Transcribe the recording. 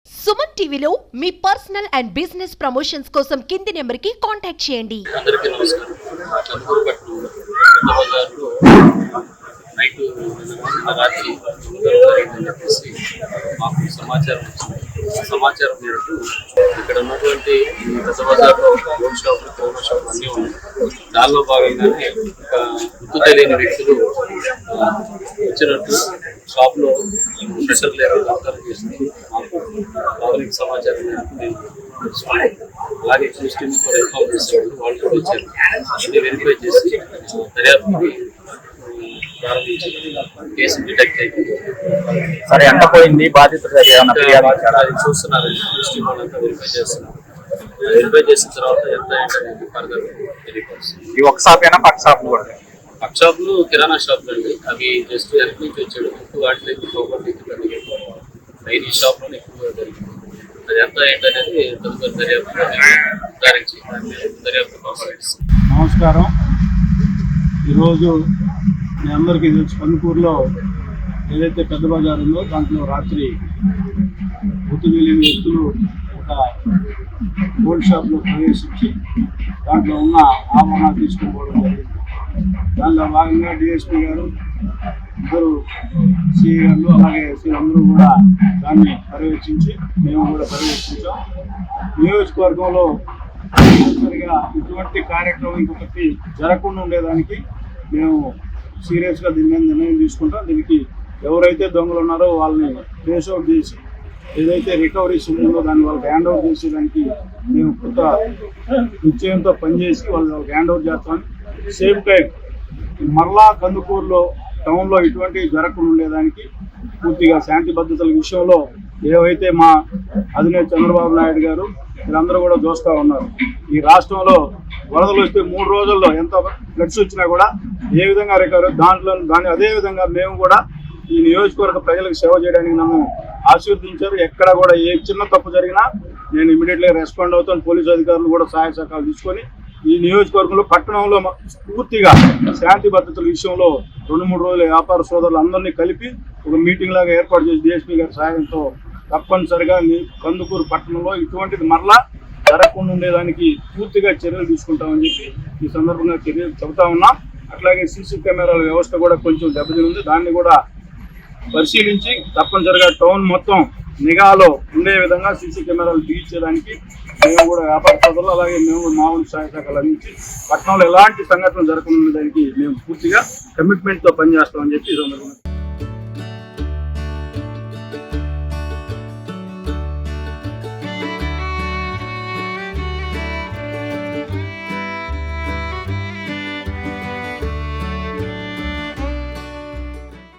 సుమన్ టీవీలో మీ personal and business promotions కోసం కింది నెంబర్కి కాంటాక్ట్ చేయండి. అందరికీ నమస్కారం. కందుకూరు పట్టు బజార్లో నైట్ రాత్రి జరిగిందని చెప్పేసి మాకు సమాచారం వచ్చింది. సమాచారం మేరకు ఇక్కడ ఉన్నటువంటి పెద్ద బజార్లో గోల్డ్ షాపులు, కోనర్ షాపులు అన్నీ ఉన్నాయి. దానిలో భాగంగానే ఒక గుర్తు తెలియని వ్యక్తులు వచ్చినట్టు షాప్లో ప్రెషర్ లేవల్ దొంగతనం చేసి మాకు ప్రాథమిక సమాచారం మేరకు మేము తెలుసుకున్నాం. అలాగే క్రిస్టియన్ కూడా ఇన్ఫార్మ్ చేసేవాళ్ళు, వాళ్ళు కూడా వచ్చారు. అన్ని వెరిఫై చేసి దర్యాప్తుని ప్రారంభించి కేసు డిటెక్ట్ అయిపోయింది. సరే, ఎంత పోయింది? బాధితులు అది చూస్తున్నారు. క్రిస్టియన్ వాళ్ళంతా వెరిఫై చేస్తున్నారు. వెరిఫై చేసిన తర్వాత ఎంత ఏంటనేది ఫర్దర్ తెలియపరుస్తుంది. ఈ ఒక షాప్ అయినా పక్క షాప్ కూడా? పక్క షాపులు కిరాణా షాపులు అండి. అవి జస్ట్ వెనక నుంచి వచ్చాడు. ఎక్కువ వాటిలో ఈ షాప్లోనే ఎక్కువ జరిగింది. అది ఎంత ఏంటనేది తదుపరి దర్యాప్తు నిర్ధారించి దర్యాప్తు కొనసాగిస్తుంది. నమస్కారం. ఈరోజు మీ అందరికీ తెలుసు, కందుకూరులో ఏదైతే పెద్ద బజార్ ఉందో దాంట్లో రాత్రి గుర్తు తెలియని వ్యక్తులు ఒక గోల్డ్ షాప్లో ప్రవేశించి దాంట్లో ఉన్న ఆభరణాలు తీసుకుని పోవడం జరిగింది. దానిలో భాగంగా డిఎస్పీ గారు, ఇద్దరు సిఐ గారు, అలాగే ఎస్సీ అందరూ కూడా దాన్ని పర్యవేక్షించి మేము కూడా పర్యవేక్షించాం. నియోజకవర్గంలో తప్పనిసరిగా ఇటువంటి కార్యక్రమం ఇంకొకటి జరగకుండా ఉండేదానికి మేము సీరియస్గా దీని మీద నిర్ణయం తీసుకుంటాం. దీనికి ఎవరైతే దొంగలు ఉన్నారో వాళ్ళని ట్రేస్ అవుట్ చేసి ఏదైతే రికవరీస్ ఉందో దాన్ని వాళ్ళకి హ్యాండ్ ఓవర్ చేసేదానికి మేము కొత్త నిశ్చయంతో పనిచేసి వాళ్ళకి హ్యాండ్ ఓవర్ చేస్తామని, సేమ్ టైం మరలా కందుకూరులో టౌన్లో ఇటువంటి జరగకుండా ఉండేదానికి పూర్తిగా శాంతి భద్రతల విషయంలో ఏవైతే మా అధినేత చంద్రబాబు నాయుడు గారు వీళ్ళందరూ కూడా చూస్తూ ఉన్నారు. ఈ రాష్ట్రంలో వరదలు వస్తే 3 రోజుల్లో ఎంత ఫ్లడ్స్ వచ్చినా కూడా ఏ విధంగా రికవరీ దాన్ని అదేవిధంగా మేము కూడా ఈ నియోజకవర్గ ప్రజలకు సేవ చేయడానికి నన్ను ఆశీర్వదించారు. ఎక్కడ కూడా ఏ చిన్న తప్పు జరిగినా నేను ఇమీడియట్గా రెస్పాండ్ అవుతాను. పోలీసు అధికారులు కూడా సహాయ సహకారాలు తీసుకొని ఈ నియోజకవర్గంలో పట్టణంలో పూర్తిగా శాంతి భద్రతల విషయంలో 2-3 రోజుల వ్యాపార సోదరులు అందరినీ కలిపి ఒక మీటింగ్ లాగా ఏర్పాటు చేసి డిఎస్పీ గారి సహాయంతో తప్పనిసరిగా కందుకూరు పట్టణంలో ఇటువంటిది మరలా జరగకుండా ఉండేదానికి పూర్తిగా చర్యలు తీసుకుంటామని చెప్పి ఈ సందర్భంగా చర్యలు చెబుతా ఉన్నాం. అట్లాగే సీసీ కెమెరాల వ్యవస్థ కూడా కొంచెం దెబ్బతింది. దాన్ని కూడా పరిశీలించి తప్పనిసరిగా టౌన్ మొత్తం నిఘాలో ఉండే విధంగా సీసీ కెమెరాలు బిగించేదానికి మేము కూడా వ్యాపార సోదరులు అలాగే మేము మామూలు సహాయ శాఖలు అందించి పట్టణంలో ఎలాంటి సంఘటనలు జరగకుండా ఉండడానికి మేము పూర్తిగా కమిట్మెంట్తో పనిచేస్తామని చెప్పి ఈ సందర్భంగా